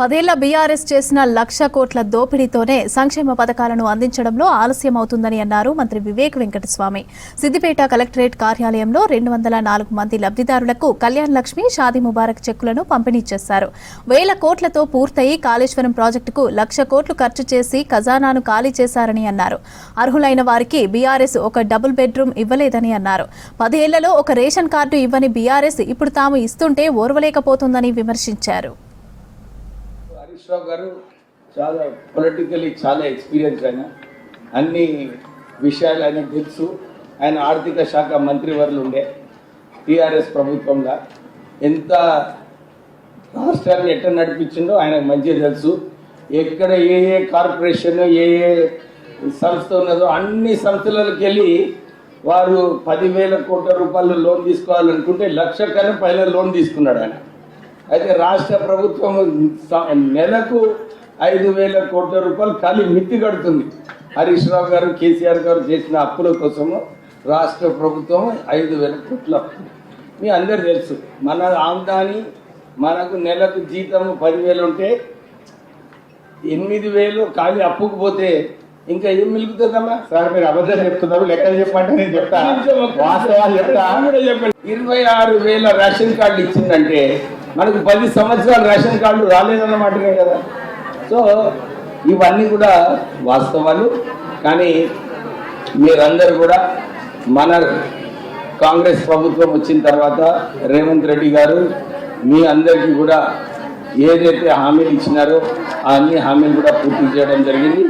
10 BRS చేసిన 1,00,000 కోట్ల దోపిడీతోనే సంక్షేమ పథకాలను అందించడంలో ఆలస్యం అవుతుందని అన్నారు మంత్రి వివేక్ వెంకటస్వామి. సిద్దిపేట కలెక్టరేట్ కార్యాలయంలో 204 మంది లబ్ధిదారులకు కళ్యాణ్ లక్ష్మి, షాదీ ముబారక్ చెక్కులను పంపిణీ చేశారు. 1,000 కోట్లతో పూర్తయి కాళేశ్వరం ప్రాజెక్టుకు 1,00,000 కోట్లు ఖర్చు చేసి ఖజానాను ఖాళీ చేశారని అన్నారు. అర్హులైన వారికి బీఆర్ఎస్ ఒక డబుల్ బెడ్రూమ్ ఇవ్వలేదని అన్నారు. 10 ఏళ్లలో ఒక రేషన్ కార్డు ఇవ్వని బీఆర్ఎస్ ఇప్పుడు తాము ఇస్తుంటే ఓర్వలేకపోతుందని విమర్శించారు. హరీష్ రావు గారు చాలా పొలిటికల్లీ చాలా ఎక్స్పీరియన్స్. ఆయన అన్ని విషయాలు ఆయనకు తెలుసు. ఆయన ఆర్థిక శాఖ మంత్రివర్యులు ఉండే టీఆర్ఎస్ ప్రభుత్వంలో ఎంత రాష్ట్రాన్ని ఎట్లా నడిపించిందో ఆయనకు మంచిగా తెలుసు. ఎక్కడ ఏ ఏ కార్పొరేషన్ ఏ ఏ సంస్థ ఉన్నదో అన్ని సంస్థలకు వెళ్ళి వారు 10,000 కోట్ల రూపాయలు లోన్ తీసుకోవాలనుకుంటే 1,00,000 కన్నా పైన లోన్ తీసుకున్నాడు ఆయన. అయితే రాష్ట్ర ప్రభుత్వం నెలకు 5,000 కోట్ల రూపాయలు ఖాళీ మిత్తి కడుతుంది. హరీష్ రావు గారు, కేసీఆర్ గారు చేసిన అప్పుల కోసము రాష్ట్ర ప్రభుత్వం 5,000 కోట్ల అప్పు. మీ అందరు తెలుసు. మన ఆమ్దాని మనకు నెలకు జీతం 10,000 ఉంటే 8,000 ఖాళీ అప్పుకు పోతే ఇంకా ఏం మిలుగుతుందమ్మా? సార్ మీరు అబద్ధం చెప్తున్నారు, లెక్కలు చెప్పంటే నేను చెప్తా, వాస్తవాలు చెప్తా. 26,000 రేషన్ కార్డు ఇచ్చిందంటే మనకు 10 సంవత్సరాలు రేషన్ కార్డు రాలేదన్నమాటనే కదా. సో ఇవన్నీ కూడా వాస్తవాలు. కానీ మీరందరూ కూడా మన కాంగ్రెస్ ప్రభుత్వం వచ్చిన తర్వాత రేవంత్ రెడ్డి గారు మీ అందరికీ కూడా ఏదైతే హామీలు ఇచ్చినారో అన్ని హామీలు కూడా పూర్తి చేయడం జరిగింది.